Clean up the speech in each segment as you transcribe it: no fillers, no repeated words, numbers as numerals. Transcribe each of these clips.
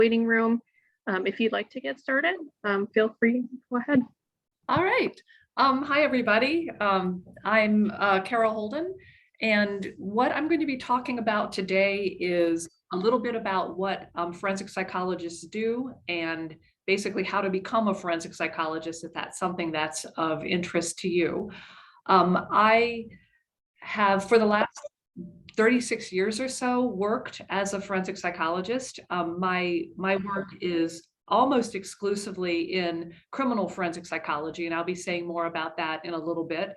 waiting room. If you'd like to get started, feel free to go ahead. All right. Hi, everybody. I'm Carol Holden, and what I'm going to be talking about today is a little bit about what forensic psychologists do and basically how to become a forensic psychologist if that's something that's of interest to you. I have, for the last 36 years or so, worked as a forensic psychologist. My work is almost exclusively in criminal forensic psychology, and I'll be saying more about that in a little bit.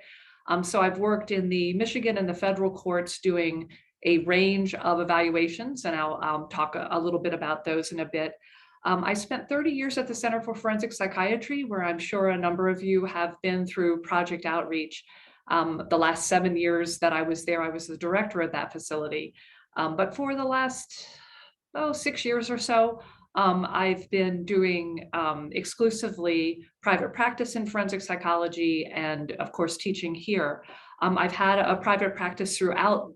So I've worked in the Michigan and the federal courts doing a range of evaluations, and I'll talk a little bit about those in a bit. I spent 30 years at the Center for Forensic Psychiatry, where I'm sure a number of you have been through Project Outreach. The last 7 years that I was there, I was the director of that facility. But for the last 6 years or so, I've been doing exclusively private practice in forensic psychology and, of course, teaching here. I've had a private practice throughout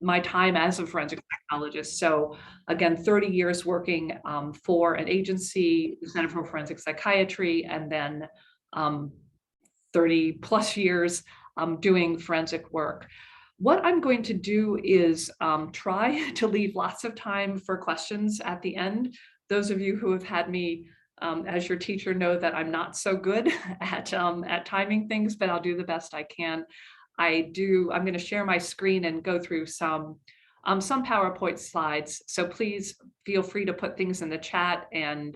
my time as a forensic psychologist. So again, 30 years working for an agency, the Center for Forensic Psychiatry, and then 30 plus years doing forensic work. What I'm going to do is try to leave lots of time for questions at the end. Those of you who have had me as your teacher know that I'm not so good at timing things, but I'll do the best I can. I'm going to share my screen and go through some PowerPoint slides. So please feel free to put things in the chat, and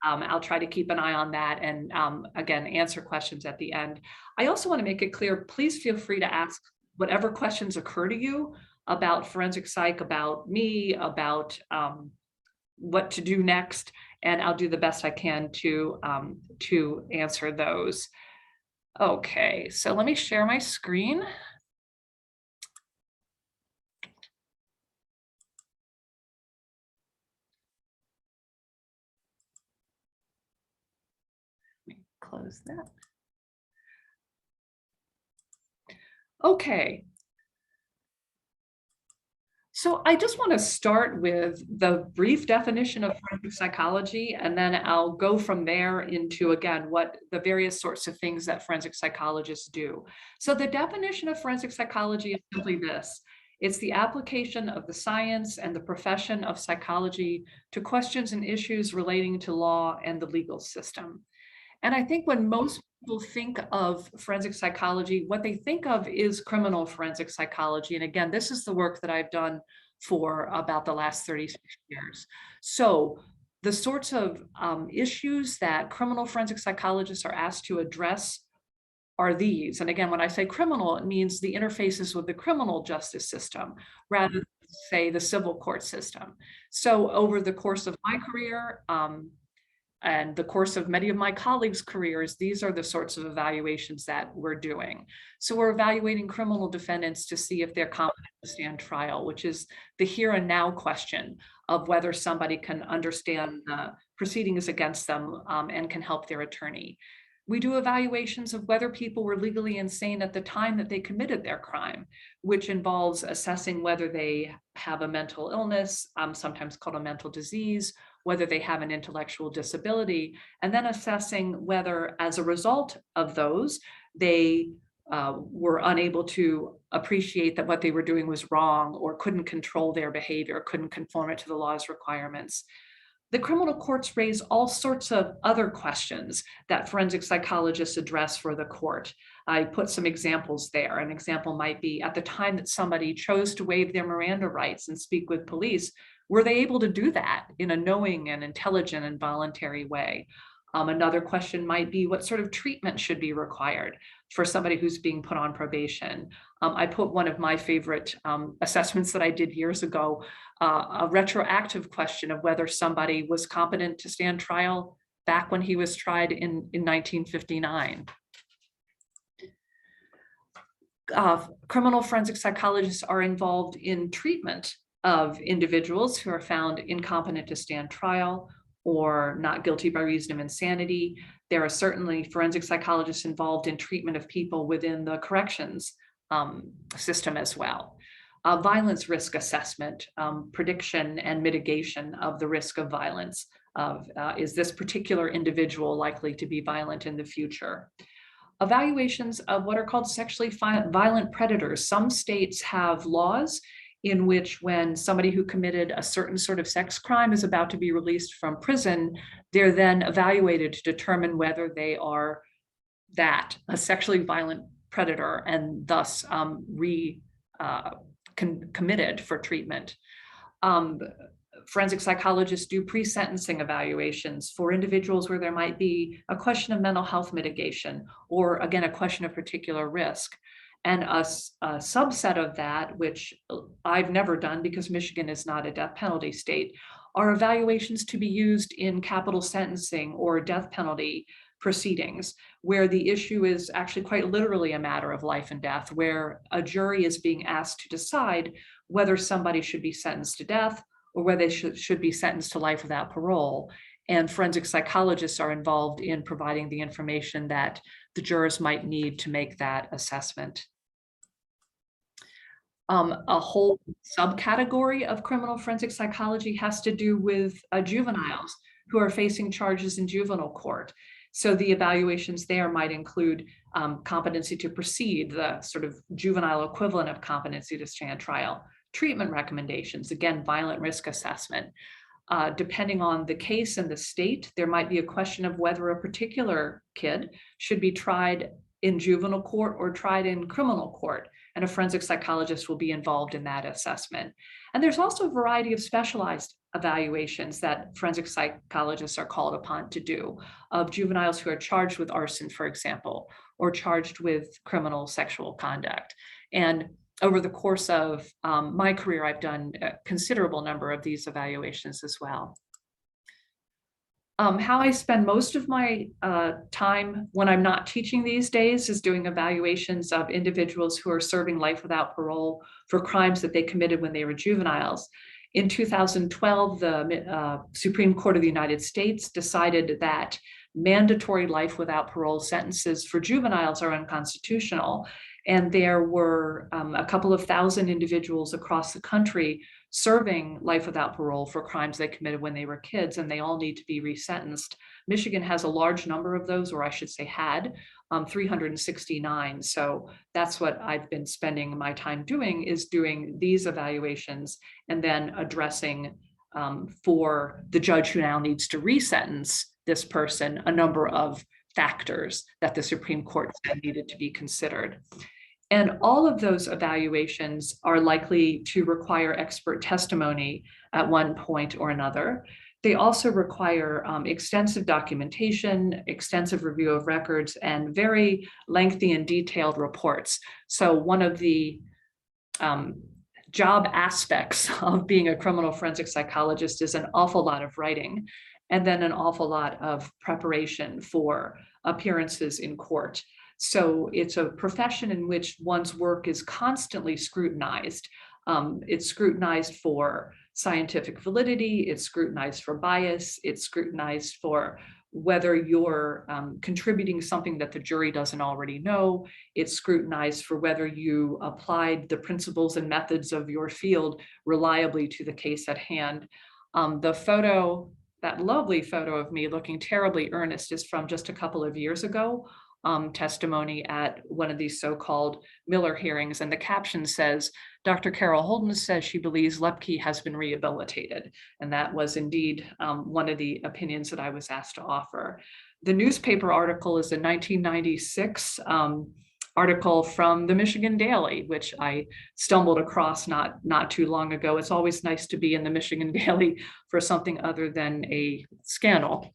I'll try to keep an eye on that and again, answer questions at the end. I also want to make it clear, please feel free to ask whatever questions occur to you about forensic psych, about me, about what to do next, and I'll do the best I can to answer those. Okay, so let me share my screen. Let me close that. Okay. So I just want to start with the brief definition of forensic psychology, and then I'll go from there into, again, what the various sorts of things that forensic psychologists do. So the definition of forensic psychology is simply this. It's the application of the science and the profession of psychology to questions and issues relating to law and the legal system. And I think when most people think of forensic psychology, what they think of is criminal forensic psychology. And again, this is the work that I've done for about the last 36 years. So the sorts of issues that criminal forensic psychologists are asked to address are these. And again, when I say criminal, it means the interfaces with the criminal justice system rather than, say, the civil court system. So over the course of my career, and the course of many of my colleagues' careers, these are the sorts of evaluations that we're doing. So we're evaluating criminal defendants to see if they're competent to stand trial, which is the here and now question of whether somebody can understand the proceedings against them and can help their attorney. We do evaluations of whether people were legally insane at the time that they committed their crime, which involves assessing whether they have a mental illness, sometimes called a mental disease, whether they have an intellectual disability, and then assessing whether, as a result of those, they were unable to appreciate that what they were doing was wrong or couldn't control their behavior, couldn't conform it to the law's requirements. The criminal courts raise all sorts of other questions that forensic psychologists address for the court. I put some examples there. An example might be at the time that somebody chose to waive their Miranda rights and speak with police, were they able to do that in a knowing and intelligent and voluntary way? Another question might be what sort of treatment should be required for somebody who's being put on probation. I put one of my favorite assessments that I did years ago, a retroactive question of whether somebody was competent to stand trial back when he was tried in 1959. Criminal forensic psychologists are involved in treatment of individuals who are found incompetent to stand trial or not guilty by reason of insanity. There are certainly forensic psychologists involved in treatment of people within the corrections system as well. Violence risk assessment, prediction and mitigation of the risk of violence of is this particular individual likely to be violent in the future? Evaluations of what are called sexually violent predators. Some states have laws in which when somebody who committed a certain sort of sex crime is about to be released from prison, they're then evaluated to determine whether they are a sexually violent predator, and thus committed for treatment. Forensic psychologists do pre-sentencing evaluations for individuals where there might be a question of mental health mitigation, or again, a question of particular risk. And a subset of that, which I've never done because Michigan is not a death penalty state, are evaluations to be used in capital sentencing or death penalty proceedings, where the issue is actually quite literally a matter of life and death, where a jury is being asked to decide whether somebody should be sentenced to death or whether they should be sentenced to life without parole. And forensic psychologists are involved in providing the information that the jurors might need to make that assessment. A whole subcategory of criminal forensic psychology has to do with juveniles who are facing charges in juvenile court. So the evaluations there might include competency to proceed, the sort of juvenile equivalent of competency to stand trial, treatment recommendations, again, violent risk assessment. Depending on the case and the state, there might be a question of whether a particular kid should be tried in juvenile court or tried in criminal court, and a forensic psychologist will be involved in that assessment. And there's also a variety of specialized evaluations that forensic psychologists are called upon to do of juveniles who are charged with arson, for example, or charged with criminal sexual conduct. And over the course of my career, I've done a considerable number of these evaluations as well. How I spend most of my time when I'm not teaching these days is doing evaluations of individuals who are serving life without parole for crimes that they committed when they were juveniles. In 2012, the Supreme Court of the United States decided that mandatory life without parole sentences for juveniles are unconstitutional. And there were a couple of thousand individuals across the country serving life without parole for crimes they committed when they were kids, and they all need to be resentenced. Michigan has a large number of those, or I should say had, 369. So that's what I've been spending my time doing, is doing these evaluations and then addressing for the judge who now needs to resentence this person, a number of factors that the Supreme Court said needed to be considered. And all of those evaluations are likely to require expert testimony at one point or another. They also require extensive documentation, extensive review of records, and very lengthy and detailed reports. So one of the job aspects of being a criminal forensic psychologist is an awful lot of writing, and then an awful lot of preparation for appearances in court. So it's a profession in which one's work is constantly scrutinized. It's scrutinized for scientific validity, it's scrutinized for bias, it's scrutinized for whether you're contributing something that the jury doesn't already know. It's scrutinized for whether you applied the principles and methods of your field reliably to the case at hand. The photo, that lovely photo of me looking terribly earnest, is from just a couple of years ago. Testimony at one of these so-called Miller hearings, and the caption says, "Dr. Carol Holden says she believes Lepke has been rehabilitated." And that was indeed one of the opinions that I was asked to offer. The newspaper article is a 1996 article from the Michigan Daily, which I stumbled across not too long ago. It's always nice to be in the Michigan Daily for something other than a scandal.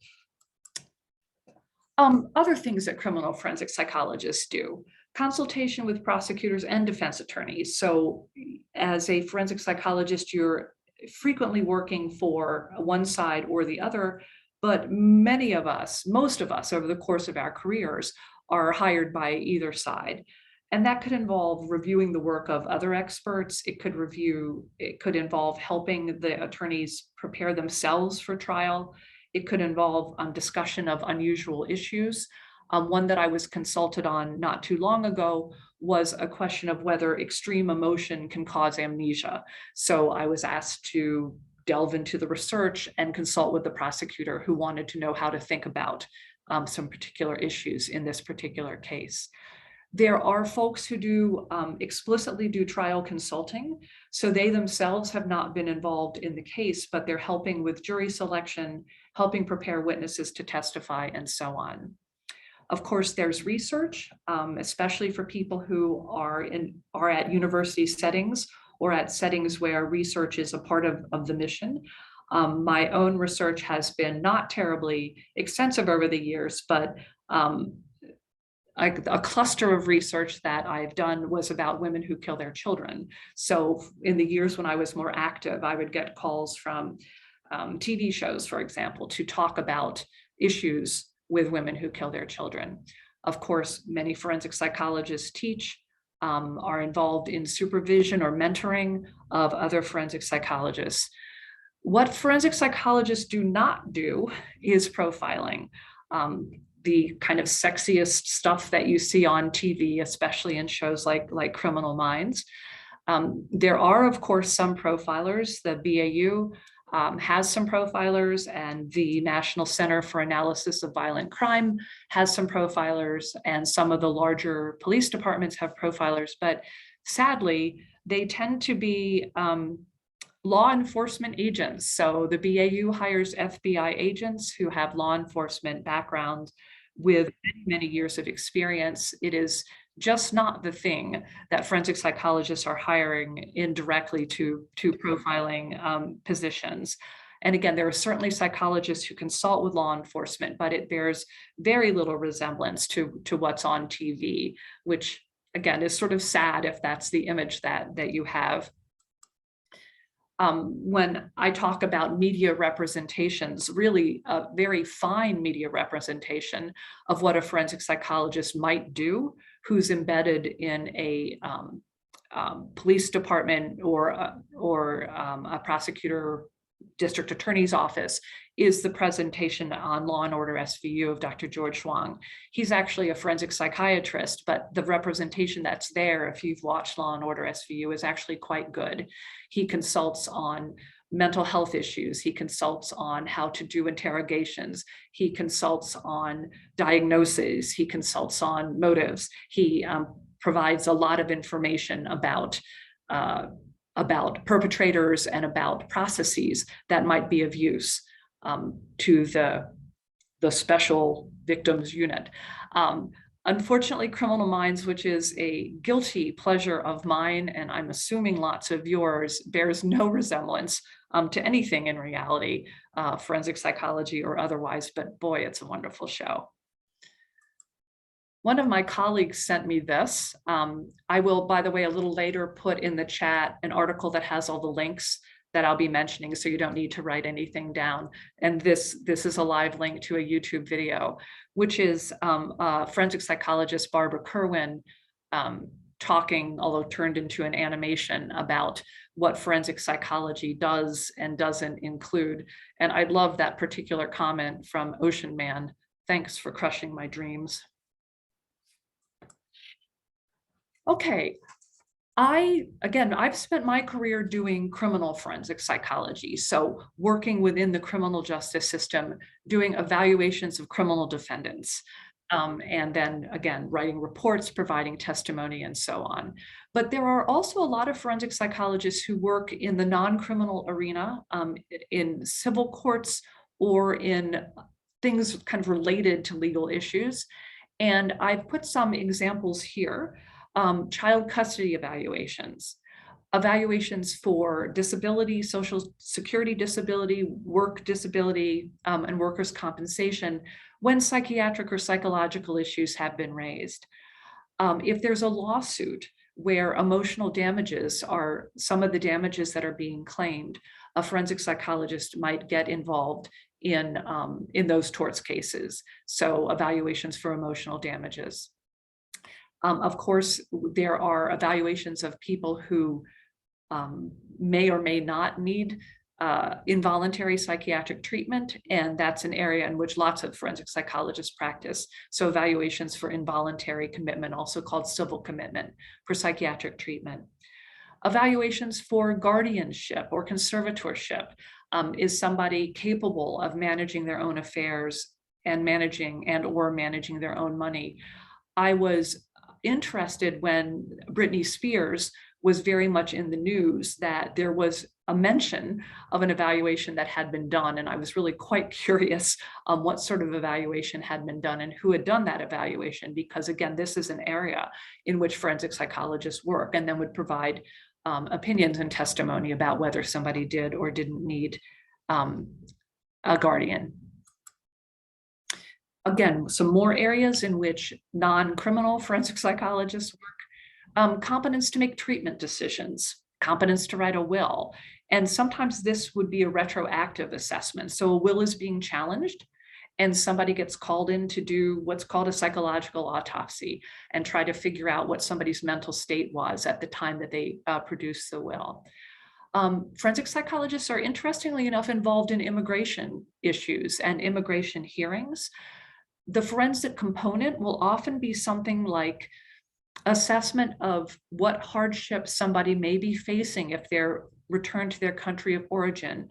Other things that criminal forensic psychologists do: consultation with prosecutors and defense attorneys. So as a forensic psychologist, you're frequently working for one side or the other, but many of us, most of us over the course of our careers, are hired by either side. And that could involve reviewing the work of other experts. It could involve helping the attorneys prepare themselves for trial. It could involve discussion of unusual issues. One that I was consulted on not too long ago was a question of whether extreme emotion can cause amnesia. So I was asked to delve into the research and consult with the prosecutor who wanted to know how to think about some particular issues in this particular case. There are folks who do explicitly do trial consulting. So they themselves have not been involved in the case, but they're helping with jury selection, helping prepare witnesses to testify, and so on. Of course, there's research, especially for people who are at university settings or at settings where research is a part of the mission. My own research has been not terribly extensive over the years, but a cluster of research that I've done was about women who kill their children. So in the years when I was more active, I would get calls from TV shows, for example, to talk about issues with women who kill their children. Of course, many forensic psychologists teach, are involved in supervision or mentoring of other forensic psychologists. What forensic psychologists do not do is profiling. The kind of sexiest stuff that you see on TV, especially in shows like Criminal Minds. There are, of course, some profilers. The BAU has some profilers, and the National Center for Analysis of Violent Crime has some profilers, and some of the larger police departments have profilers, but sadly, they tend to be law enforcement agents. So the BAU hires FBI agents who have law enforcement background with many, many years of experience. It is just not the thing that forensic psychologists are hiring indirectly to profiling positions. And again, there are certainly psychologists who consult with law enforcement, but it bears very little resemblance to what's on TV, which again is sort of sad if that's the image that you have. When I talk about media representations, really a very fine media representation of what a forensic psychologist might do, who's embedded in a police department or a prosecutor, district attorney's office, is the presentation on Law and Order SVU of Dr. George Huang. He's actually a forensic psychiatrist, but the representation that's there, if you've watched Law and Order SVU, is actually quite good. He consults on mental health issues. He consults on how to do interrogations. He consults on diagnoses. He consults on motives. He provides a lot of information about perpetrators and about processes that might be of use to the special victims unit. Unfortunately, Criminal Minds, which is a guilty pleasure of mine, and I'm assuming lots of yours, bears no resemblance to anything in reality, forensic psychology or otherwise, but boy, it's a wonderful show. One of my colleagues sent me this. I will, by the way, a little later put in the chat an article that has all the links that I'll be mentioning, so you don't need to write anything down. And this is a live link to a YouTube video, which is forensic psychologist Barbara Kerwin talking, although turned into an animation, about what forensic psychology does and doesn't include. And I love that particular comment from Ocean Man. Thanks for crushing my dreams. Okay, I've spent my career doing criminal forensic psychology. So working within the criminal justice system, doing evaluations of criminal defendants, and then again, writing reports, providing testimony, and so on. But there are also a lot of forensic psychologists who work in the non-criminal arena, in civil courts or in things kind of related to legal issues. And I've put some examples here. Child custody evaluations, evaluations for disability, social security disability, work disability, and workers' compensation when psychiatric or psychological issues have been raised. If there's a lawsuit where emotional damages are some of the damages that are being claimed, a forensic psychologist might get involved in those torts cases. So evaluations for emotional damages. Of course, there are evaluations of people who may or may not need involuntary psychiatric treatment, and that's an area in which lots of forensic psychologists practice. So evaluations for involuntary commitment, also called civil commitment, for psychiatric treatment. Evaluations for guardianship or conservatorship. Is somebody capable of managing their own affairs and or managing their own money? I was interested when Britney Spears was very much in the news that there was a mention of an evaluation that had been done. And I was really quite curious what sort of evaluation had been done and who had done that evaluation, because again, this is an area in which forensic psychologists work and then would provide opinions and testimony about whether somebody did or didn't need a guardian. Again, some more areas in which non-criminal forensic psychologists work. Competence to make treatment decisions, competence to write a will. And sometimes this would be a retroactive assessment. So a will is being challenged and somebody gets called in to do what's called a psychological autopsy and try to figure out what somebody's mental state was at the time that they produced the will. Forensic psychologists are, interestingly enough, involved in immigration issues and immigration hearings. The forensic component will often be something like assessment of what hardship somebody may be facing if they're returned to their country of origin,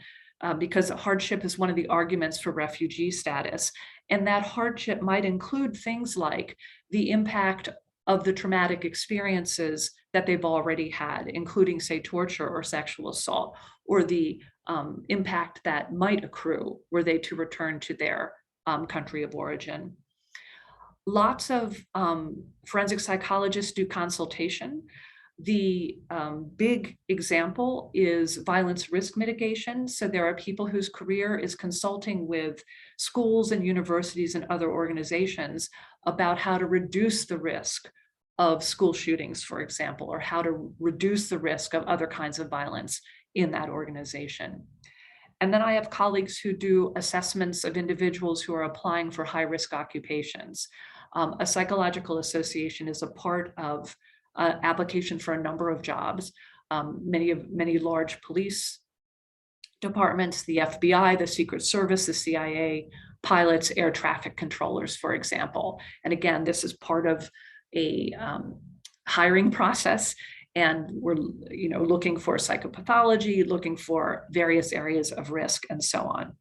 because hardship is one of the arguments for refugee status. And that hardship might include things like the impact of the traumatic experiences that they've already had, including, say, torture or sexual assault, or the impact that might accrue were they to return to their country of origin. Lots of forensic psychologists do consultation. The big example is violence risk mitigation. So there are people whose career is consulting with schools and universities and other organizations about how to reduce the risk of school shootings, for example, or how to reduce the risk of other kinds of violence in that organization. And then I have colleagues who do assessments of individuals who are applying for high-risk occupations. A psychological association is a part of application for a number of jobs. Many large police departments, the FBI, the Secret Service, the CIA, pilots, air traffic controllers, for example. And again, this is part of a hiring process. And we're looking for psychopathology, looking for various areas of risk and so on.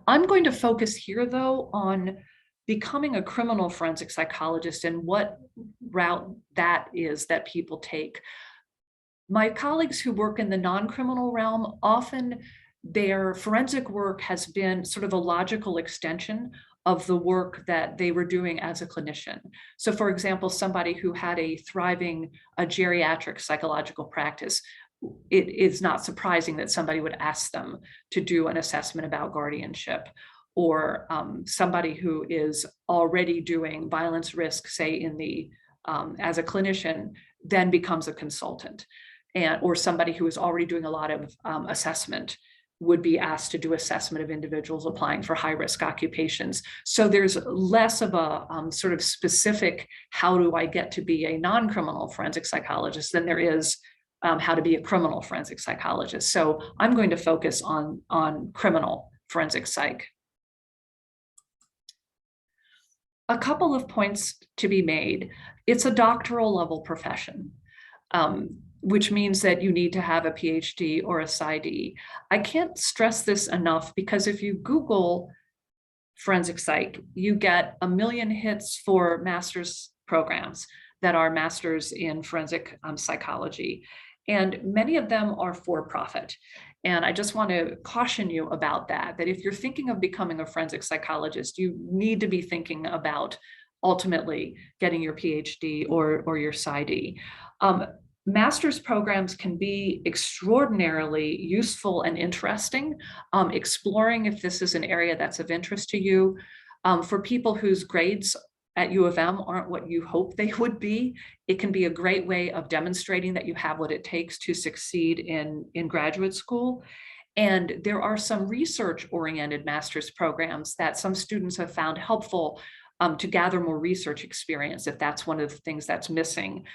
I'm going to focus here, though, on becoming a criminal forensic psychologist and what route that is that people take. My colleagues who work in the non-criminal realm, often their forensic work has been sort of a logical extension of the work that they were doing as a clinician. So for example, somebody who had a thriving geriatric psychological practice, it is not surprising that somebody would ask them to do an assessment about guardianship. Or somebody who is already doing violence risk, say in the as a clinician, then becomes a consultant, or somebody who is already doing a lot of assessment would be asked to do assessment of individuals applying for high-risk occupations. So there's less of a sort of specific, how do I get to be a non-criminal forensic psychologist than there is how to be a criminal forensic psychologist. So I'm going to focus on criminal forensic psych. A couple of points to be made. It's a doctoral level profession, which means that you need to have a PhD or a PsyD. I can't stress this enough because if you Google forensic psych, you get 1 million hits for master's programs that are masters in forensic psychology. And many of them are for profit. And I just want to caution you about that if you're thinking of becoming a forensic psychologist, you need to be thinking about ultimately getting your PhD or your PsyD. Master's programs can be extraordinarily useful and interesting, exploring if this is an area that's of interest to you. For people whose grades at U of M aren't what you hope they would be, it can be a great way of demonstrating that you have what it takes to succeed in graduate school. And there are some research-oriented master's programs that some students have found helpful to gather more research experience, if that's one of the things that's missing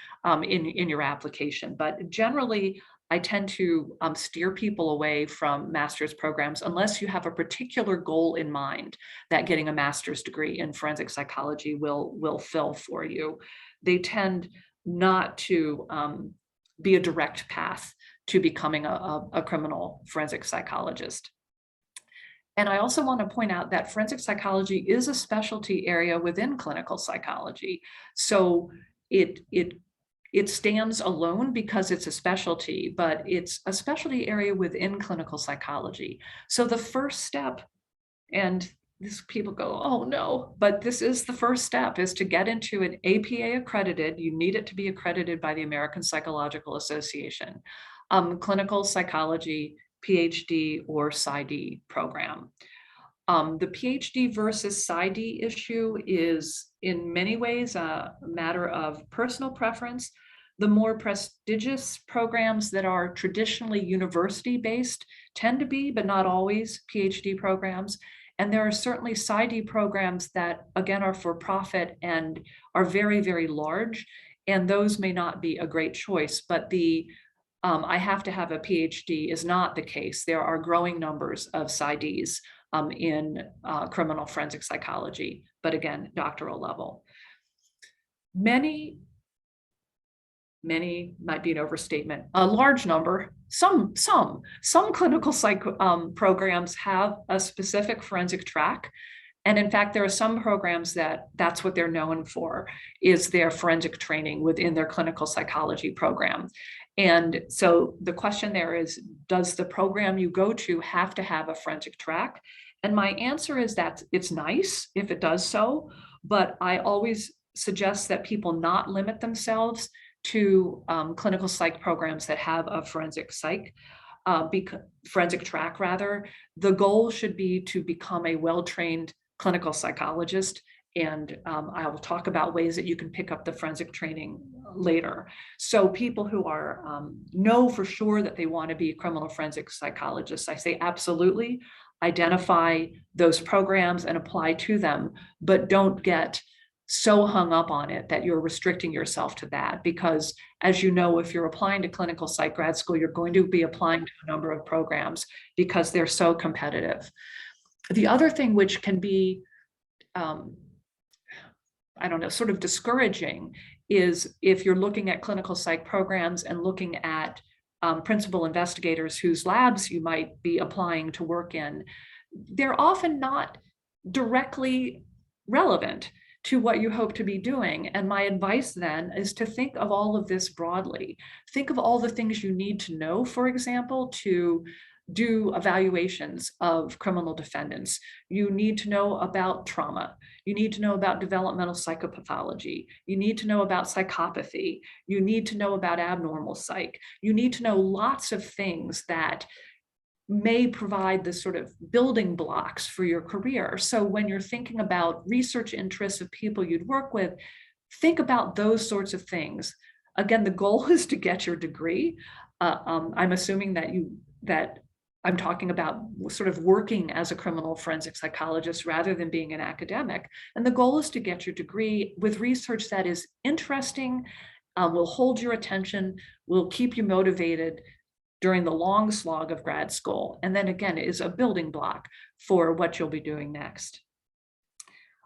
in your application. But generally, I tend to steer people away from master's programs unless you have a particular goal in mind that getting a master's degree in forensic psychology will fill for you. They tend not to be a direct path to becoming a criminal forensic psychologist. And I also want to point out that forensic psychology is a specialty area within clinical psychology. So it stands alone because it's a specialty, but it's a specialty area within clinical psychology. So the first step, and this people go, oh no, but this is the first step, is to get into an APA accredited, you need it to be accredited by the American Psychological Association, clinical psychology PhD or PsyD program. The PhD versus PsyD issue is in many ways a matter of personal preference. The more prestigious programs that are traditionally university-based tend to be, but not always, PhD programs. And there are certainly PsyD programs that, again, are for profit and are very, very large. And those may not be a great choice, but the I have to have a PhD is not the case. There are growing numbers of PsyDs in criminal forensic psychology, but again, doctoral level. Many might be an overstatement, a large number, some clinical psych programs have a specific forensic track. And in fact, there are some programs that's what they're known for, is their forensic training within their clinical psychology program. And so the question there is, does the program you go to have to have a forensic track? And my answer is that it's nice if it does so, but I always suggest that people not limit themselves to clinical psych programs that have a forensic psych, forensic track rather. The goal should be to become a well-trained clinical psychologist. And I will talk about ways that you can pick up the forensic training later. So people who are know for sure that they want to be criminal forensic psychologists, I say absolutely identify those programs and apply to them, but don't get so hung up on it that you're restricting yourself to that. Because as you know, if you're applying to clinical psych grad school, you're going to be applying to a number of programs because they're so competitive. The other thing which can be, I don't know, sort of discouraging is if you're looking at clinical psych programs and looking at principal investigators whose labs you might be applying to work in, they're often not directly relevant to what you hope to be doing. And my advice then is to think of all of this broadly. Think of all the things you need to know, for example, to do evaluations of criminal defendants. You need to know about trauma. You need to know about developmental psychopathology. You need to know about psychopathy. You need to know about abnormal psych. You need to know lots of things that may provide the sort of building blocks for your career. So when you're thinking about research interests of people you'd work with, think about those sorts of things. Again, the goal is to get your degree. I'm assuming that I'm talking about sort of working as a criminal forensic psychologist rather than being an academic. And the goal is to get your degree with research that is interesting, will hold your attention, will keep you motivated during the long slog of grad school. And then again, is a building block for what you'll be doing next.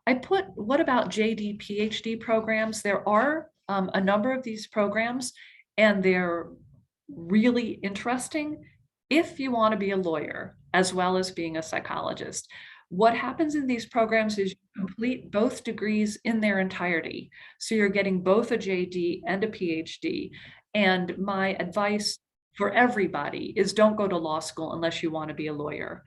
I put, what about JD, PhD programs? There are a number of these programs, and they're really interesting if you want to be a lawyer as well as being a psychologist. What happens in these programs is you complete both degrees in their entirety. So you're getting both a JD and a PhD. And my advice for everybody is don't go to law school unless you want to be a lawyer.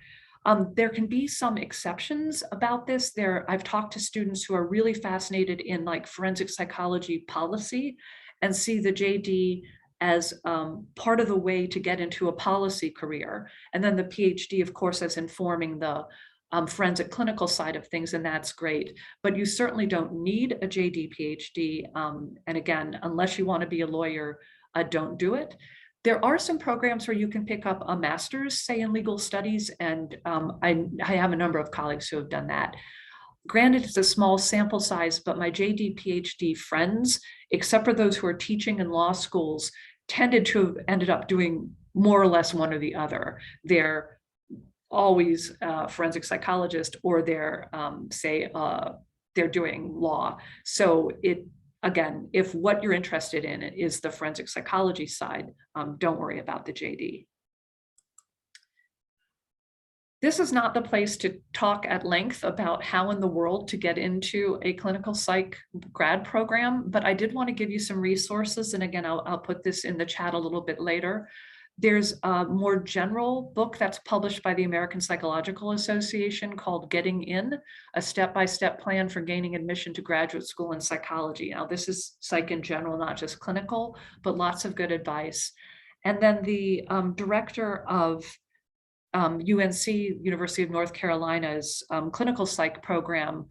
There can be some exceptions about this. I've talked to students who are really fascinated in like forensic psychology policy and see the JD as part of the way to get into a policy career. And then the PhD, of course, as informing the forensic clinical side of things, and that's great. But you certainly don't need a JD PhD. And again, unless you want to be a lawyer, don't do it. There are some programs where you can pick up a master's, say in legal studies, and I have a number of colleagues who have done that. Granted, it's a small sample size, but my JD, PhD friends, except for those who are teaching in law schools, tended to have ended up doing more or less one or the other. They're always forensic psychologist, or they're, say, they're doing law. So again, if what you're interested in is the forensic psychology side, don't worry about the JD. This is not the place to talk at length about how in the world to get into a clinical psych grad program, but I did want to give you some resources. And again, I'll put this in the chat a little bit later. There's a more general book that's published by the American Psychological Association called Getting In, a step-by-step plan for gaining admission to graduate school in psychology. Now, this is psych in general, not just clinical, but lots of good advice. And then the director of UNC, University of North Carolina's clinical psych program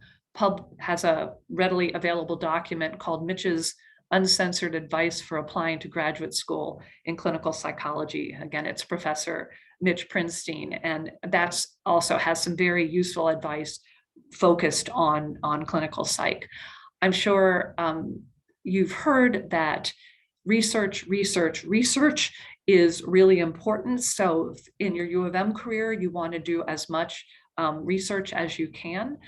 has a readily available document called Mitch's Uncensored Advice for Applying to Graduate School in Clinical Psychology. Again, it's Professor Mitch Prinstein, and that's also has some very useful advice focused on clinical psych. I'm sure you've heard that research is really important. So in your U of M career, you want to do as much research as you can.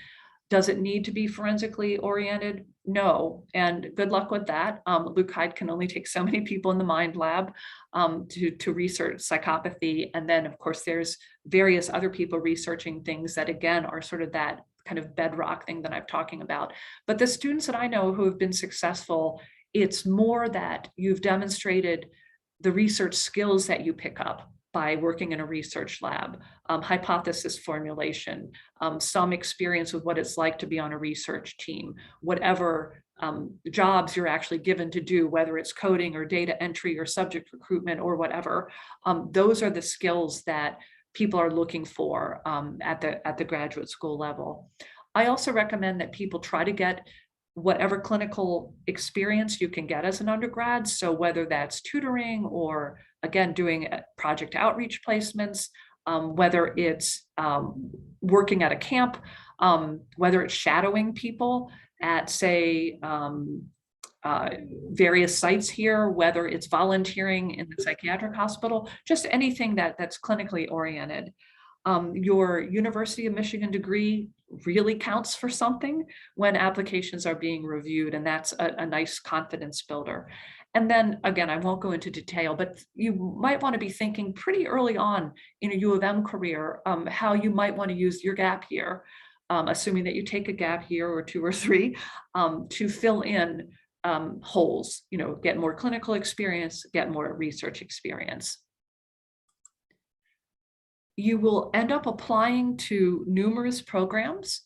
Does it need to be forensically oriented? No, and good luck with that. Luke Hyde can only take so many people in the mind lab to research psychopathy. And then of course, there's various other people researching things that again are sort of that kind of bedrock thing that I'm talking about. But the students that I know who have been successful, it's more that you've demonstrated the research skills that you pick up by working in a research lab, hypothesis formulation, some experience with what it's like to be on a research team, whatever jobs you're actually given to do, whether it's coding or data entry or subject recruitment or whatever. Those are the skills that people are looking for at the graduate school level. I also recommend that people try to get whatever clinical experience you can get as an undergrad. So whether that's tutoring or again, doing project outreach placements, whether it's working at a camp, whether it's shadowing people at say, various sites here, whether it's volunteering in the psychiatric hospital, just anything that's clinically oriented. Your University of Michigan degree really counts for something when applications are being reviewed, and that's a nice confidence builder. And then again, I won't go into detail, but you might want to be thinking pretty early on in a U of M career how you might want to use your gap year, assuming that you take a gap year or 2 or 3 to fill in holes, get more clinical experience, get more research experience. You will end up applying to numerous programs,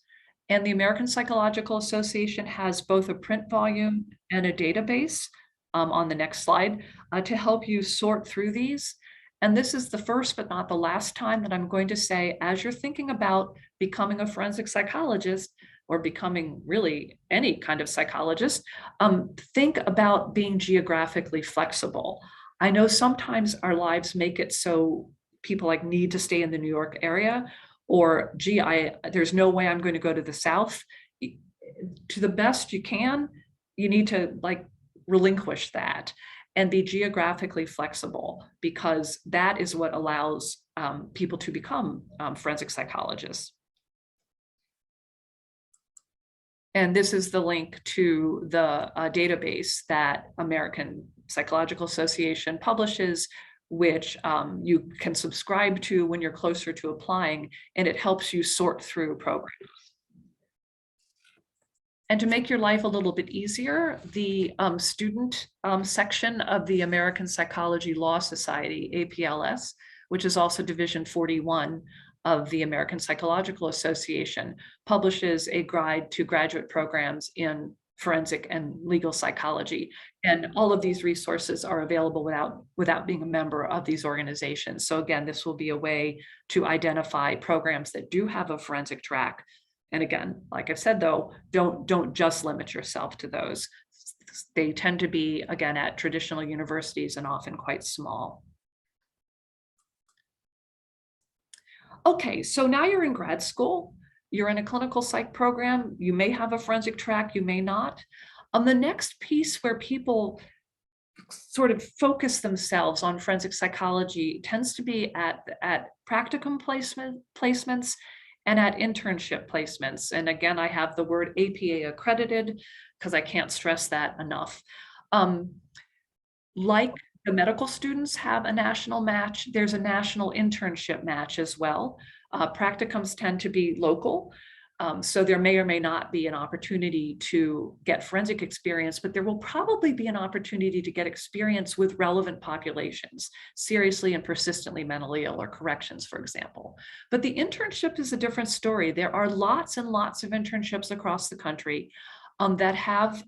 and the American Psychological Association has both a print volume and a database on the next slide to help you sort through these. And this is the first but not the last time that I'm going to say, as you're thinking about becoming a forensic psychologist or becoming really any kind of psychologist, think about being geographically flexible. I know sometimes our lives make it so people like need to stay in the New York area, or gee, there's no way I'm going to go to the South. To the best you can, you need to relinquish that and be geographically flexible, because that is what allows people to become forensic psychologists. And this is the link to the database that American Psychological Association publishes, which you can subscribe to when you're closer to applying, and it helps you sort through programs. And to make your life a little bit easier, the student section of the American Psychology Law Society, APLS, which is also Division 41 of the American Psychological Association, publishes a guide to graduate programs in forensic and legal psychology. And all of these resources are available without being a member of these organizations. So again, this will be a way to identify programs that do have a forensic track. And again, like I've said, though, don't just limit yourself to those. They tend to be, again, at traditional universities and often quite small. Okay, so now you're in grad school. You're in a clinical psych program. You may have a forensic track, you may not. The next piece where people sort of focus themselves on forensic psychology tends to be at practicum placements and at internship placements. And again, I have the word APA accredited because I can't stress that enough. Like the medical students have a national match, there's a national internship match as well. Practicums tend to be local. So there may or may not be an opportunity to get forensic experience, but there will probably be an opportunity to get experience with relevant populations, seriously and persistently mentally ill or corrections, for example. But the internship is a different story. There are lots and lots of internships across the country that have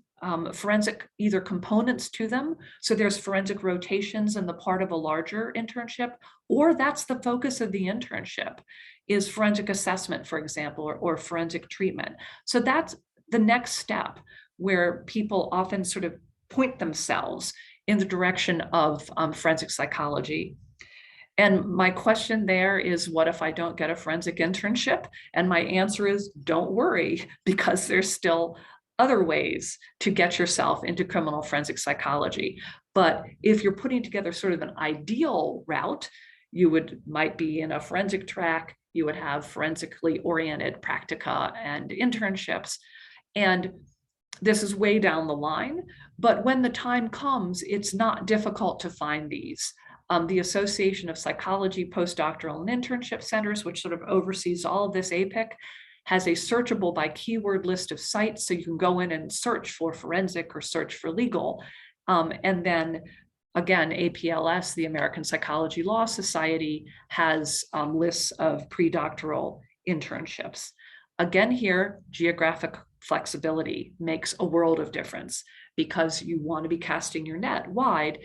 forensic either components to them. So there's forensic rotations in the part of a larger internship, or that's the focus of the internship is forensic assessment, for example, or forensic treatment. So that's the next step where people often sort of point themselves in the direction of forensic psychology. And my question there is, what if I don't get a forensic internship? And my answer is, don't worry, because there's still other ways to get yourself into criminal forensic psychology. But if you're putting together sort of an ideal route, you might be in a forensic track, you would have forensically oriented practica and internships. And this is way down the line, but when the time comes, it's not difficult to find these. The Association of Psychology Postdoctoral and Internship Centers, which sort of oversees all of this APIC, has a searchable by keyword list of sites, so you can go in and search for forensic or search for legal. And then again, APLS, the American Psychology Law Society, has lists of pre-doctoral internships. Again, here, geographic flexibility makes a world of difference because you want to be casting your net wide.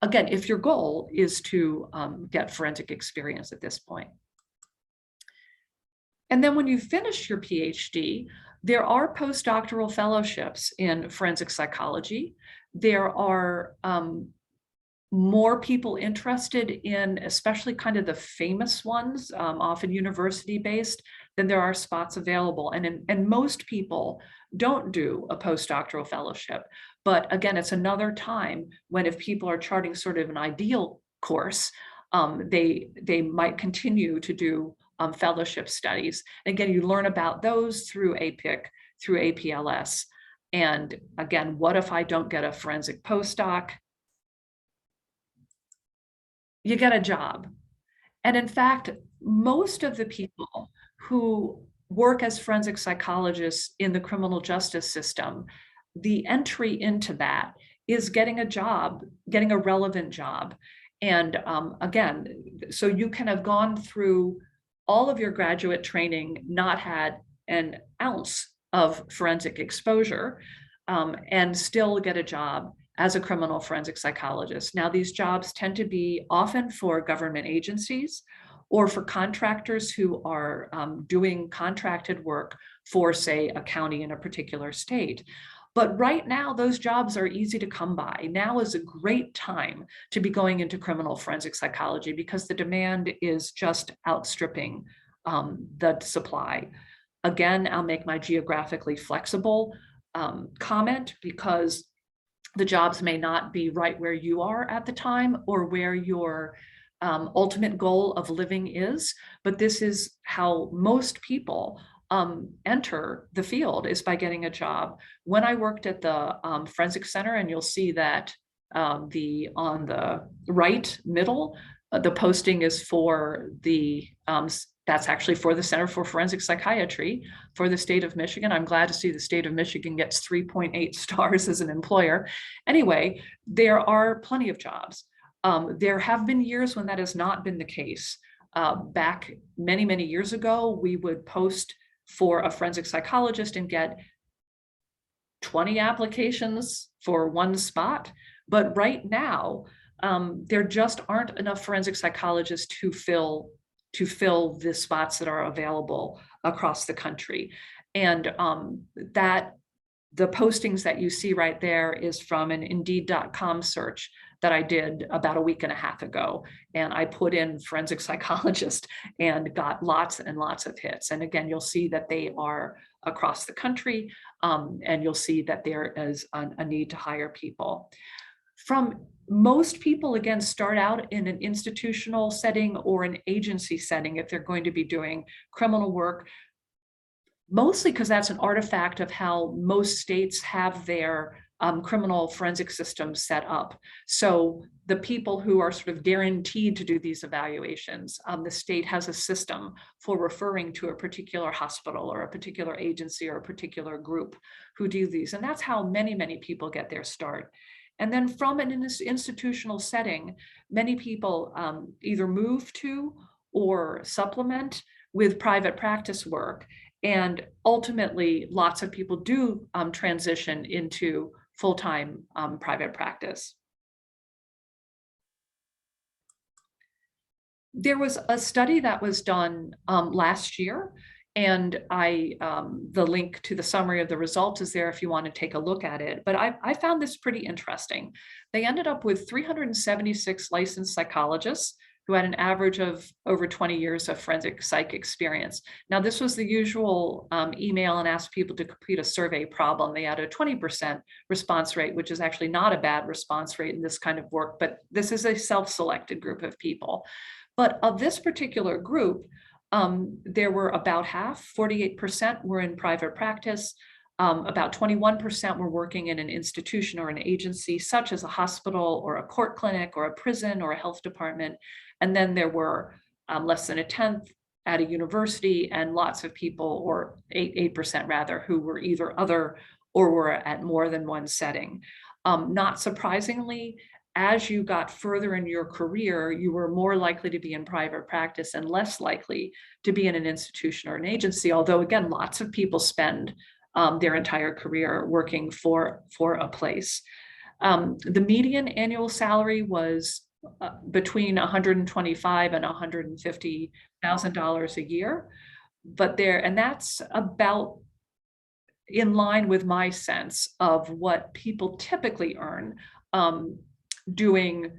Again, if your goal is to get forensic experience at this point. And then when you finish your PhD, there are postdoctoral fellowships in forensic psychology. There are more people interested in, especially kind of the famous ones, often university-based, than there are spots available. And most people don't do a postdoctoral fellowship. But again, it's another time when if people are charting sort of an ideal course, they might continue to do fellowship studies. And again, you learn about those through APIC, through APLS. And again, what if I don't get a forensic postdoc? You get a job. And in fact, most of the people who work as forensic psychologists in the criminal justice system, the entry into that is getting a job, getting a relevant job. And again, so you can have gone through all of your graduate training, not had an ounce of forensic exposure, and still get a job as a criminal forensic psychologist. Now, these jobs tend to be often for government agencies or for contractors who are doing contracted work for, say, a county in a particular state. But right now, those jobs are easy to come by. Now is a great time to be going into criminal forensic psychology because the demand is just outstripping the supply. Again, I'll make my geographically flexible comment because the jobs may not be right where you are at the time or where your ultimate goal of living is, but this is how most people enter the field, is by getting a job. When I worked at the Forensic Center, and you'll see that on the right middle, the posting is for the, that's actually for the Center for Forensic Psychiatry for the state of Michigan. I'm glad to see the state of Michigan gets 3.8 stars as an employer. Anyway, there are plenty of jobs. There have been years when that has not been the case. Back many, many years ago, we would post for a forensic psychologist and get 20 applications for one spot. But right now, there just aren't enough forensic psychologists to fill the spots that are available across the country. And that the postings that you see right there is from an Indeed.com search that I did about a week and a half ago. And I put in forensic psychologist and got lots and lots of hits. And again, you'll see that they are across the country, and you'll see that there is a need to hire people. most people, again, start out in an institutional setting or an agency setting if they're going to be doing criminal work, mostly because that's an artifact of how most states have their criminal forensic systems set up. So the people who are sort of guaranteed to do these evaluations, the state has a system for referring to a particular hospital or a particular agency or a particular group who do these. And that's how many, many people get their start. And then from an institutional setting, many people either move to or supplement with private practice work. And ultimately, lots of people do transition into full-time private practice. There was a study that was done last year, and the link to the summary of the results is there if you want to take a look at it. But I found this pretty interesting. They ended up with 376 licensed psychologists who had an average of over 20 years of forensic psych experience. Now, this was the usual email and ask people to complete a survey problem. They had a 20% response rate, which is actually not a bad response rate in this kind of work, but this is a self-selected group of people. But of this particular group, there were about half, 48% were in private practice, about 21% were working in an institution or an agency, such as a hospital or a court clinic or a prison or a health department. And then there were less than a tenth at a university, and lots of people, or 8% rather, who were either other or were at more than one setting. Not surprisingly, as you got further in your career, you were more likely to be in private practice and less likely to be in an institution or an agency. Although, again, lots of people spend their entire career working for a place. The median annual salary was between $125,000 and $150,000 a year, and that's about in line with my sense of what people typically earn doing,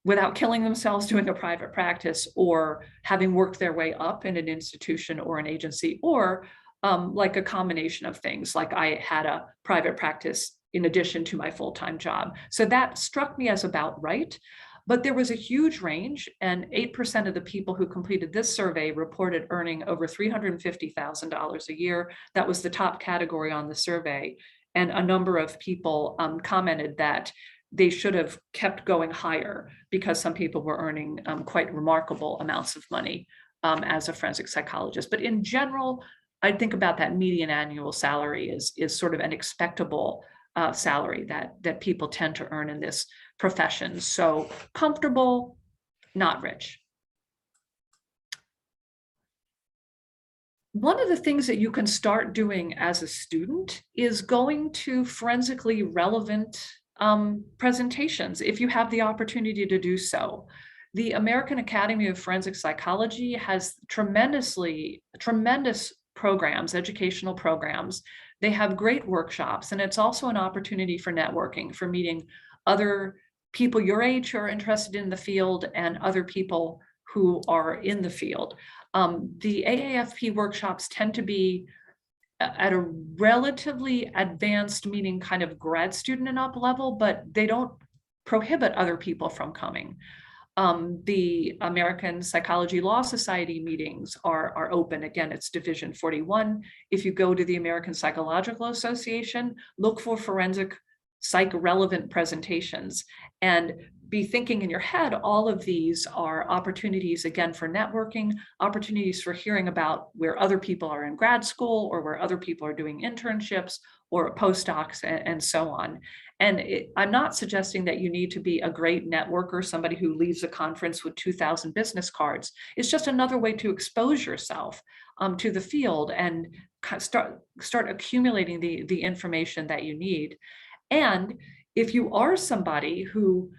without killing themselves, doing a private practice or having worked their way up in an institution or an agency, or like a combination of things, like I had a private practice in addition to my full-time job. So that struck me as about right. But there was a huge range, and 8% of the people who completed this survey reported earning over $350,000 a year. That was the top category on the survey. And a number of people commented that they should have kept going higher because some people were earning quite remarkable amounts of money as a forensic psychologist. But in general, I think about that median annual salary is sort of an expectable salary that people tend to earn in this profession. So comfortable, not rich. One of the things that you can start doing as a student is going to forensically relevant presentations if you have the opportunity to do so. The American Academy of Forensic Psychology has tremendous programs, educational programs. They have great workshops, and it's also an opportunity for networking, for meeting other people your age who are interested in the field and other people who are in the field. The AAFP workshops tend to be at a relatively advanced, meaning kind of grad student and up level, but they don't prohibit other people from coming. The American Psychology Law Society meetings are open. Again, it's Division 41. If you go to the American Psychological Association, look for forensic psych relevant presentations and be thinking in your head, all of these are opportunities, again, for networking, opportunities for hearing about where other people are in grad school or where other people are doing internships or postdocs and so on. And I'm not suggesting that you need to be a great networker, somebody who leaves a conference with 2,000 business cards. It's just another way to expose yourself to the field and start accumulating the information that you need. And if you are somebody who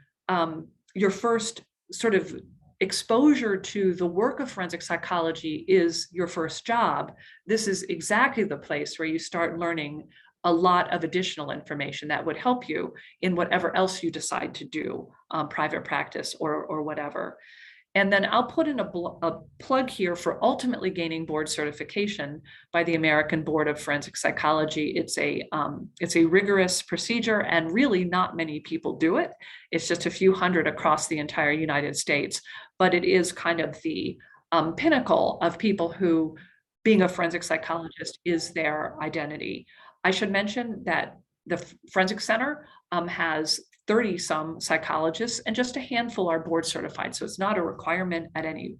your first sort of exposure to the work of forensic psychology is your first job, this is exactly the place where you start learning a lot of additional information that would help you in whatever else you decide to do, private practice or whatever. And then I'll put in a plug here for ultimately gaining board certification by the American Board of Forensic Psychology. It's a rigorous procedure, and really not many people do it. It's just a few hundred across the entire United States, but it is kind of the pinnacle of people who, being a forensic psychologist is their identity. I should mention that the Forensic Center has 30 some psychologists, and just a handful are board certified. So it's not a requirement in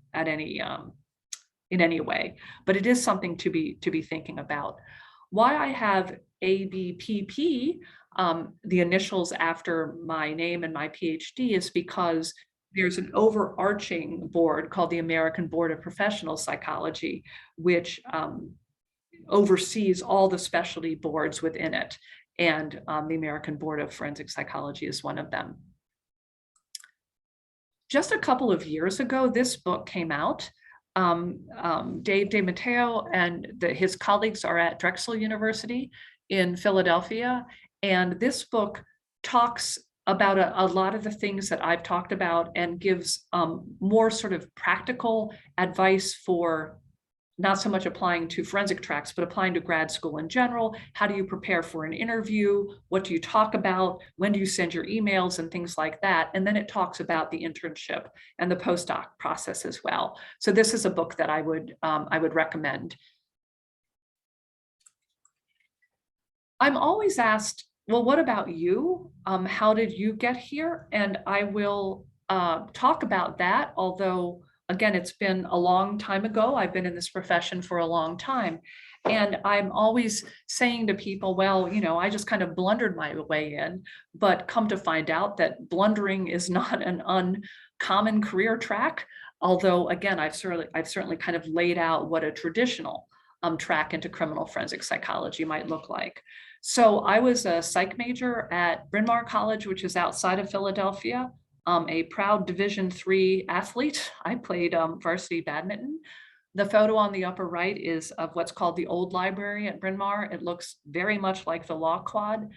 any way, but it is something to be thinking about. Why I have ABPP, the initials after my name and my PhD, is because there's an overarching board called the American Board of Professional Psychology, which oversees all the specialty boards within it. And the American Board of Forensic Psychology is one of them. Just a couple of years ago, this book came out. Dave DeMatteo and his colleagues are at Drexel University in Philadelphia. And this book talks about a lot of the things that I've talked about, and gives more sort of practical advice for not so much applying to forensic tracks, but applying to grad school in general. How do you prepare for an interview? What do you talk about? When do you send your emails and things like that? And then it talks about the internship and the postdoc process as well. So this is a book that I would recommend. I'm always asked, well, what about you? How did you get here? And I will talk about that, although again, it's been a long time ago. I've been in this profession for a long time. And I'm always saying to people, well, I just kind of blundered my way in, but come to find out that blundering is not an uncommon career track. Although, again, I've certainly kind of laid out what a traditional track into criminal forensic psychology might look like. So I was a psych major at Bryn Mawr College, which is outside of Philadelphia. A proud Division III athlete. I played varsity badminton. The photo on the upper right is of what's called the old library at Bryn Mawr. It looks very much like the law quad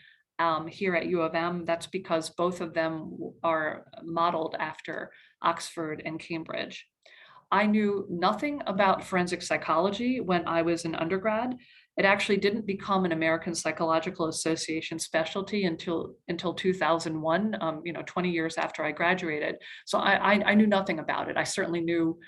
here at U of M. That's because both of them are modeled after Oxford and Cambridge. I knew nothing about forensic psychology when I was an undergrad. It actually didn't become an American Psychological Association specialty until 2001, 20 years after I graduated. So I knew nothing about it. I certainly knew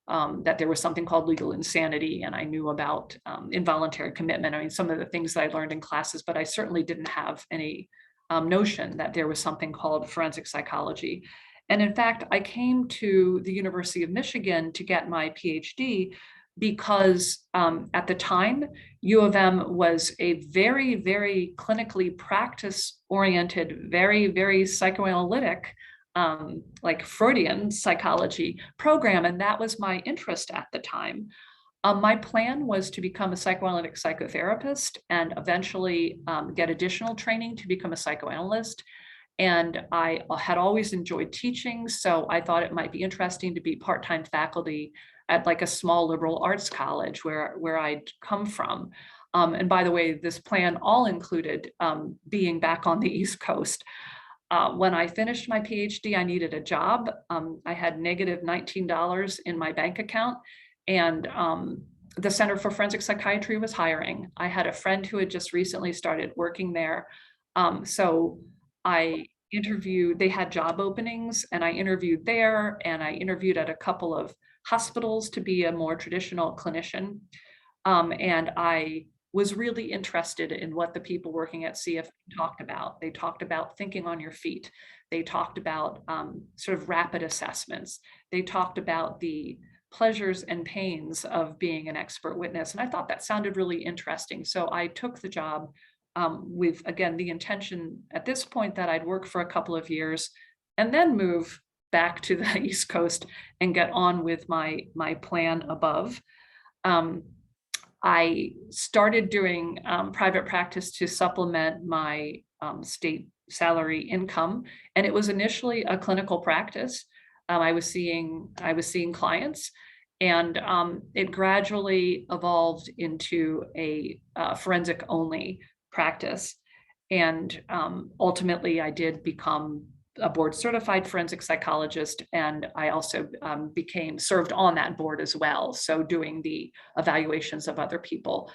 that there was something called legal insanity, and I knew about involuntary commitment. I mean, some of the things that I learned in classes, but I certainly didn't have any notion that there was something called forensic psychology. And in fact, I came to the University of Michigan to get my PhD because at the time, U of M was a very, very clinically practice-oriented, very, very psychoanalytic, like Freudian psychology program. And that was my interest at the time. My plan was to become a psychoanalytic psychotherapist and eventually get additional training to become a psychoanalyst. And I had always enjoyed teaching, so I thought it might be interesting to be part-time faculty at like a small liberal arts college where I'd come from. And by the way, this plan all included being back on the East Coast. When I finished my PhD, I needed a job. I had negative $19 in my bank account, and the Center for Forensic Psychiatry was hiring. I had a friend who had just recently started working there. So I interviewed, they had job openings, and I interviewed there, and I interviewed at a couple of hospitals to be a more traditional clinician. And I was really interested in what the people working at CF talked about. They talked about thinking on your feet. They talked about sort of rapid assessments. They talked about the pleasures and pains of being an expert witness. And I thought that sounded really interesting. So I took the job with, again, the intention at this point that I'd work for a couple of years and then move back to the East Coast and get on with my plan above. I started doing private practice to supplement my state salary income, and it was initially a clinical practice. I was seeing clients, and it gradually evolved into a forensic only practice. And ultimately, I did become a board certified forensic psychologist, and I also served on that board as well. So doing the evaluations of other people,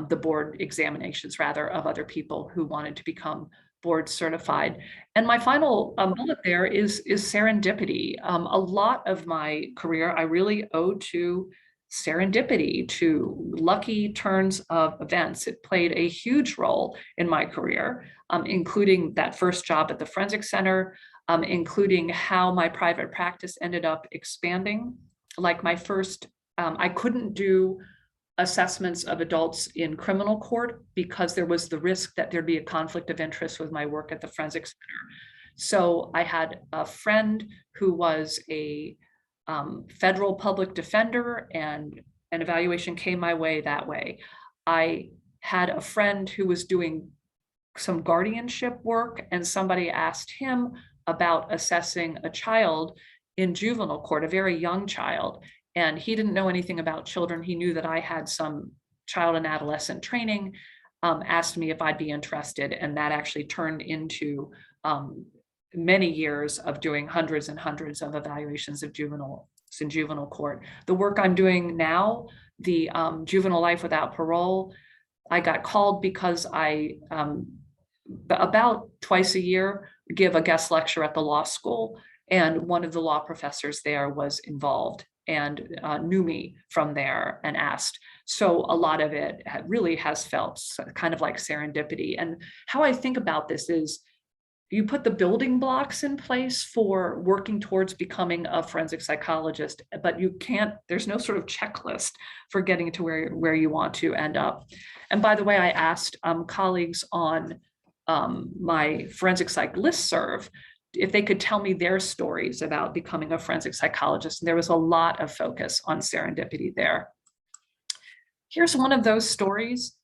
the board examinations rather of other people who wanted to become board certified. And my final bullet there is serendipity. A lot of my career I really owe to serendipity, to lucky turns of events. It played a huge role in my career, including that first job at the Forensic Center, including how my private practice ended up expanding. Like my first, I couldn't do assessments of adults in criminal court because there was the risk that there'd be a conflict of interest with my work at the Forensic Center. So I had a friend who was a federal public defender, and an evaluation came my way that way. I had a friend who was doing some guardianship work, and somebody asked him about assessing a child in juvenile court, a very young child. And he didn't know anything about children. He knew that I had some child and adolescent training, asked me if I'd be interested. And that actually turned into many years of doing hundreds and hundreds of evaluations of juveniles in juvenile court. The work I'm doing now, the juvenile life without parole, I got called because I, about twice a year, give a guest lecture at the law school. And one of the law professors there was involved and knew me from there and asked. So a lot of it really has felt kind of like serendipity. And how I think about this is, you put the building blocks in place for working towards becoming a forensic psychologist, but you can't, there's no sort of checklist for getting to where you want to end up. And by the way, I asked colleagues on my forensic psych listserv if they could tell me their stories about becoming a forensic psychologist. And there was a lot of focus on serendipity there. Here's one of those stories.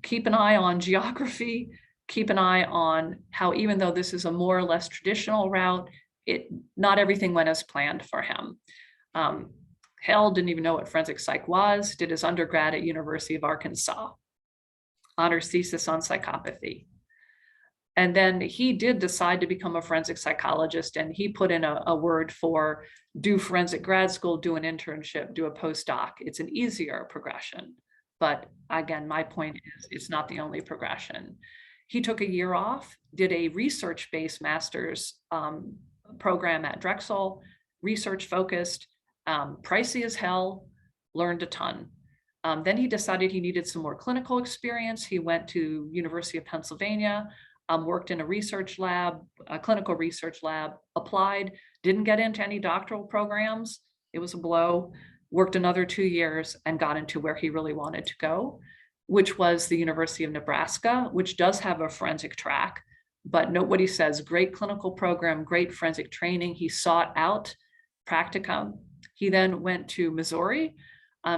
Keep an eye on geography. Keep an eye on how, even though this is a more or less traditional route, not everything went as planned for him. Hell didn't even know what forensic psych was, did his undergrad at University of Arkansas, honors thesis on psychopathy. And then he did decide to become a forensic psychologist, and he put in a word for do forensic grad school, do an internship, do a postdoc. It's an easier progression. But again, my point is it's not the only progression. He took a year off, did a research-based master's program at Drexel, research focused, pricey as hell, learned a ton. Then he decided he needed some more clinical experience. He went to University of Pennsylvania, worked in a research lab, a clinical research lab, applied, didn't get into any doctoral programs. It was a blow, worked another 2 years and got into where he really wanted to go, which was the University of Nebraska, which does have a forensic track, but note what he says, great clinical program, great forensic training. He sought out practicum. He then went to Missouri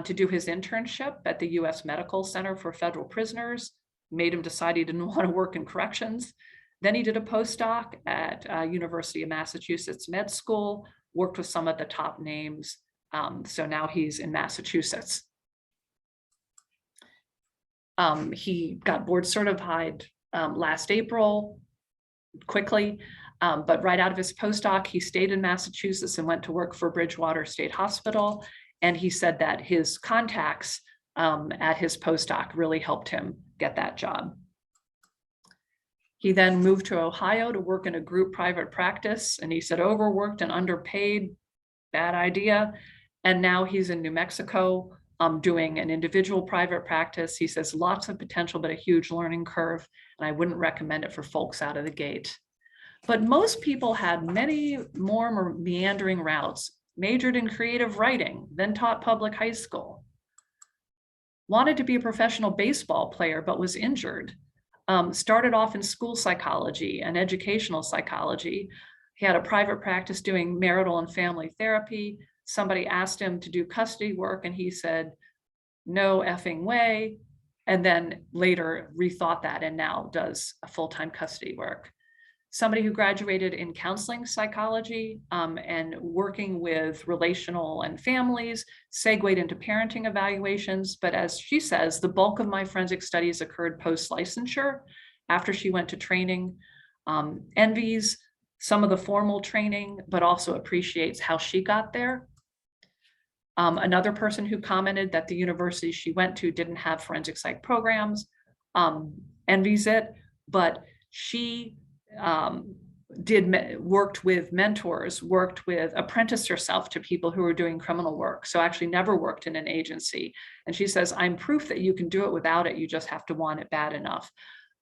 to do his internship at the US Medical Center for Federal Prisoners, made him decide he didn't want to work in corrections. Then he did a postdoc at University of Massachusetts Med School, worked with some of the top names. So now he's in Massachusetts. He got board certified last April, quickly, but right out of his postdoc, he stayed in Massachusetts and went to work for Bridgewater State Hospital. And he said that his contacts at his postdoc really helped him get that job. He then moved to Ohio to work in a group private practice, and he said overworked and underpaid, bad idea. And now he's in New Mexico doing an individual private practice. He says lots of potential, but a huge learning curve, and I wouldn't recommend it for folks out of the gate. But most people had many more meandering routes, majored in creative writing, then taught public high school, wanted to be a professional baseball player, but was injured. Started off in school psychology and educational psychology. He had a private practice doing marital and family therapy. Somebody asked him to do custody work and he said, no effing way. And then later rethought that and now does a full-time custody work. Somebody who graduated in counseling psychology and working with relational and families, segued into parenting evaluations. But as she says, the bulk of my forensic studies occurred post-licensure after she went to training. Envies some of the formal training, but also appreciates how she got there. Another person who commented that the university she went to didn't have forensic psych programs, envies it, but she worked with mentors, apprenticed herself to people who were doing criminal work. So actually never worked in an agency. And she says, I'm proof that you can do it without it. You just have to want it bad enough.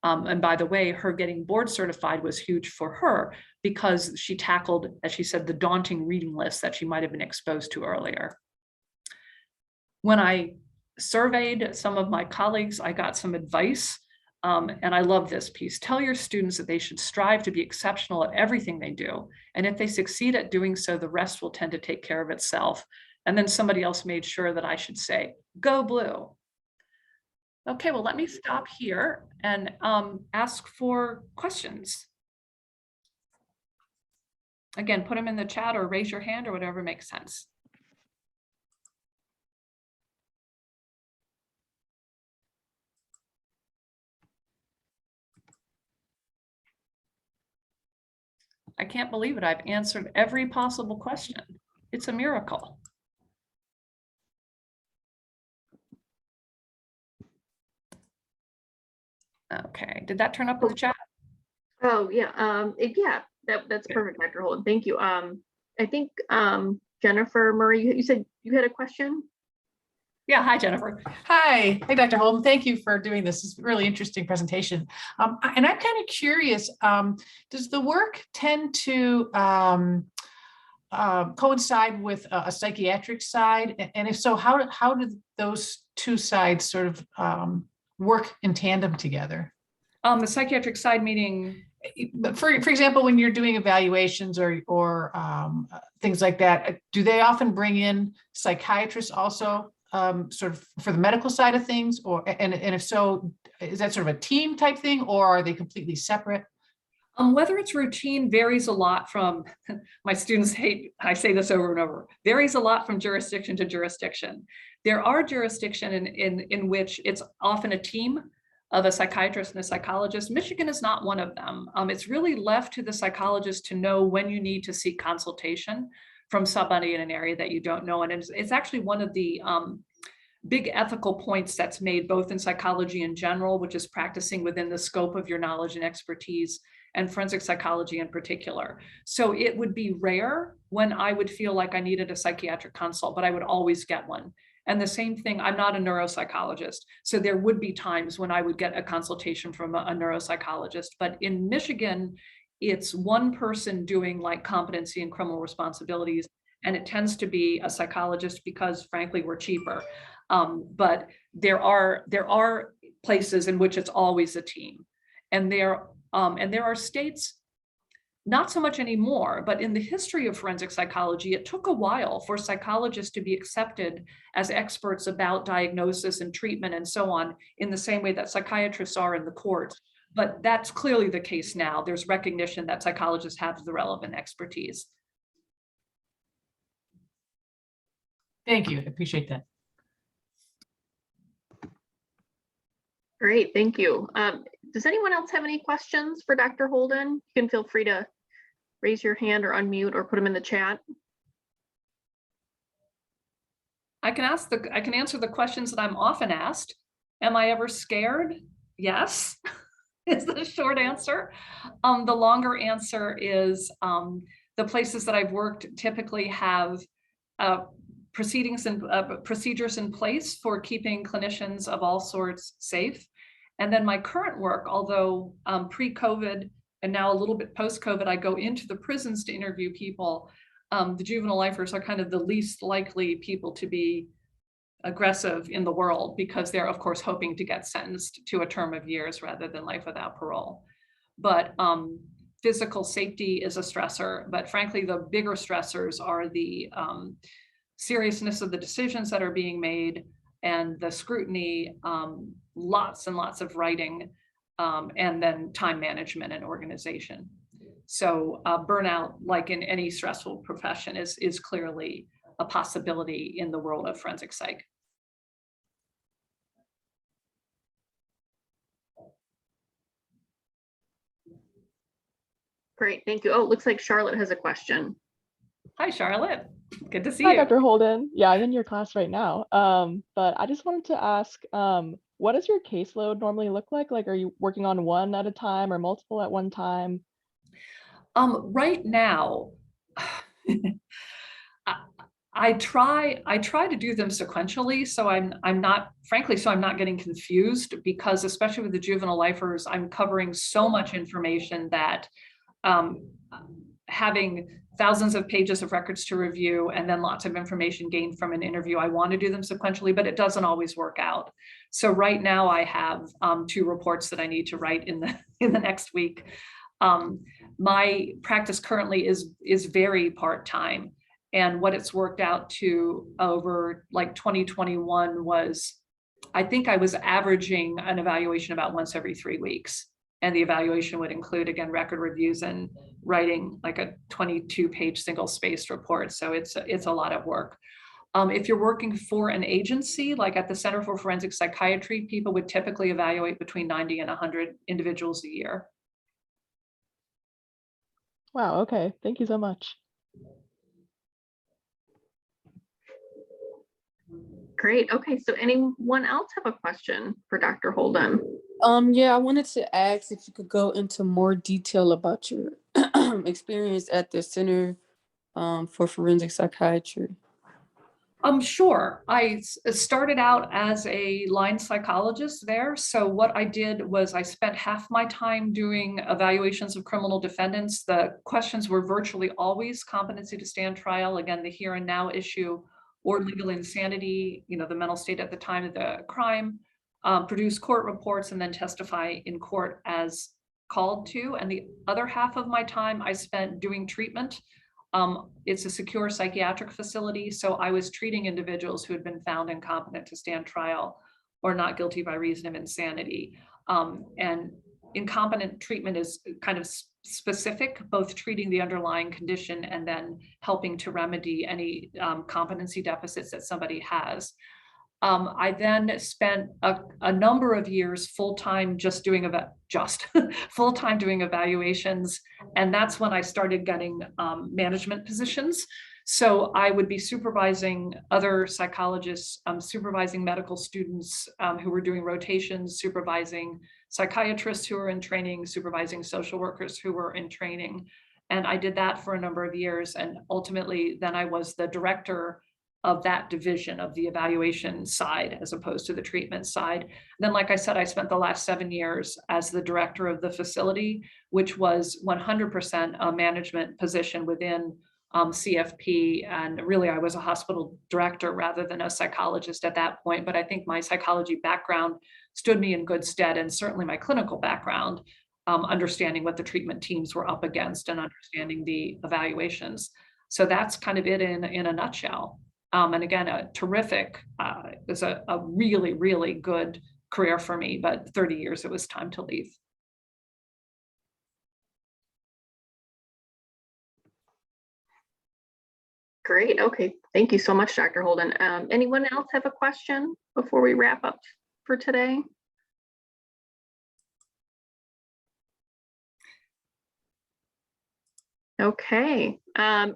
And by the way, her getting board certified was huge for her because she tackled, as she said, the daunting reading list that she might have been exposed to earlier. When I surveyed some of my colleagues, I got some advice, and I love this piece. Tell your students that they should strive to be exceptional at everything they do. And if they succeed at doing so, the rest will tend to take care of itself. And then somebody else made sure that I should say, go blue. Okay, well, let me stop here and ask for questions. Again, put them in the chat or raise your hand or whatever makes sense. I can't believe it. I've answered every possible question. It's a miracle. Okay, did that turn up in the chat? Oh, yeah. Yeah, that's perfect, Dr. Holden. Thank you. I think Jennifer Murray, you said you had a question? Yeah, hi, Jennifer. Hi, Dr. Holden. Thank you for doing this. It's a really interesting presentation. And I'm kind of curious, does the work tend to coincide with a psychiatric side? And if so, how do those two sides sort of work in tandem together? The psychiatric side meaning? For example, when you're doing evaluations or things like that, do they often bring in psychiatrists also? Sort of for the medical side of things, and if so, is that sort of a team type thing, or are they completely separate? Whether it's routine varies a lot from, my students hate, I say this over and over, varies a lot from jurisdiction to jurisdiction. There are jurisdictions in which it's often a team of a psychiatrist and a psychologist. Michigan is not one of them. It's really left to the psychologist to know when you need to seek consultation from somebody in an area that you don't know. And it's actually one of the big ethical points that's made both in psychology in general, which is practicing within the scope of your knowledge and expertise, and forensic psychology in particular. So it would be rare when I would feel like I needed a psychiatric consult, but I would always get one. And the same thing, I'm not a neuropsychologist. So there would be times when I would get a consultation from a neuropsychologist, but in Michigan, it's one person doing like competency and criminal responsibilities, and it tends to be a psychologist because frankly, we're cheaper. But there are places in which it's always a team. And there are states, not so much anymore, but in the history of forensic psychology, it took a while for psychologists to be accepted as experts about diagnosis and treatment and so on, in the same way that psychiatrists are in the courts. But that's clearly the case now. There's recognition that psychologists have the relevant expertise. Thank you. I appreciate that. Great, thank you. Does anyone else have any questions for Dr. Holden? You can feel free to raise your hand or unmute or put them in the chat. I can answer the questions that I'm often asked. Am I ever scared? Yes, is the short answer. The longer answer is the places that I've worked typically have proceedings and procedures in place for keeping clinicians of all sorts safe. And then my current work, although pre-COVID and now a little bit post-COVID, I go into the prisons to interview people. The juvenile lifers are kind of the least likely people to be aggressive in the world because they're of course hoping to get sentenced to a term of years rather than life without parole. But physical safety is a stressor, but frankly, the bigger stressors are the seriousness of the decisions that are being made and the scrutiny, lots and lots of writing, and then time management and organization. So burnout, like in any stressful profession, is clearly a possibility in the world of forensic psych. Great, thank you. Oh, it looks like Charlotte has a question. Hi, Charlotte. Good to see Hi, you. Dr. Holden. Yeah, I'm in your class right now. But I just wanted to ask, what does your caseload normally look like? Like, are you working on one at a time or multiple at one time? Right now, I, I try to do them sequentially, so I'm not, frankly, so I'm not getting confused, because especially with the juvenile lifers, I'm covering so much information that um, having thousands of pages of records to review and then lots of information gained from an interview, I want to do them sequentially, but it doesn't always work out. So right now I have 2 reports that I need to write in the next week. My practice currently is very part-time, and what it's worked out to over like 2021 was, I think I was averaging an evaluation about once every 3 weeks. And the evaluation would include, again, record reviews and writing like a 22-page single-spaced report. So it's a lot of work. If you're working for an agency, like at the Center for Forensic Psychiatry, people would typically evaluate between 90 and 100 individuals a year. Wow, okay. Thank you so much. Great, okay, so anyone else have a question for Dr. Holden? Yeah, I wanted to ask if you could go into more detail about your experience at the Center for Forensic Psychiatry. Sure. I started out as a line psychologist there. So what I did was I spent half my time doing evaluations of criminal defendants. The questions were virtually always competency to stand trial, again, the here and now issue, or legal insanity, the mental state at the time of the crime, produce court reports, and then testify in court as called to. And the other half of my time I spent doing treatment. It's a secure psychiatric facility, so I was treating individuals who had been found incompetent to stand trial or not guilty by reason of insanity. And incompetent treatment is kind of specific, both treating the underlying condition and then helping to remedy any competency deficits that somebody has. I then spent a number of years full-time just doing full-time doing evaluations, and that's when I started getting management positions. So I would be supervising other psychologists, supervising medical students who were doing rotations, supervising psychiatrists who were in training, supervising social workers who were in training. And I did that for a number of years, and ultimately then I was the director of that division of the evaluation side as opposed to the treatment side. And then, like I said, I spent the last 7 years as the director of the facility, which was 100% a management position within CFP. And really, I was a hospital director rather than a psychologist at that point. But I think my psychology background stood me in good stead, and certainly my clinical background, understanding what the treatment teams were up against and understanding the evaluations. So that's kind of it in a nutshell. And again, a terrific, it was a really, really good career for me, but 30 years, it was time to leave. Great, okay, thank you so much, Dr. Holden. Anyone else have a question before we wrap up for today? Okay,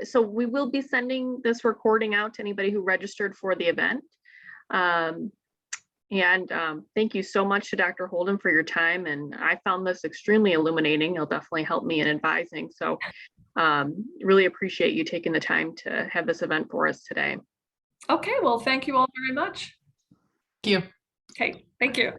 so we will be sending this recording out to anybody who registered for the event. Thank you so much to Dr. Holden for your time. And I found this extremely illuminating. It'll definitely help me in advising. So really appreciate you taking the time to have this event for us today. Okay, well, thank you all very much. Thank you. Okay, thank you.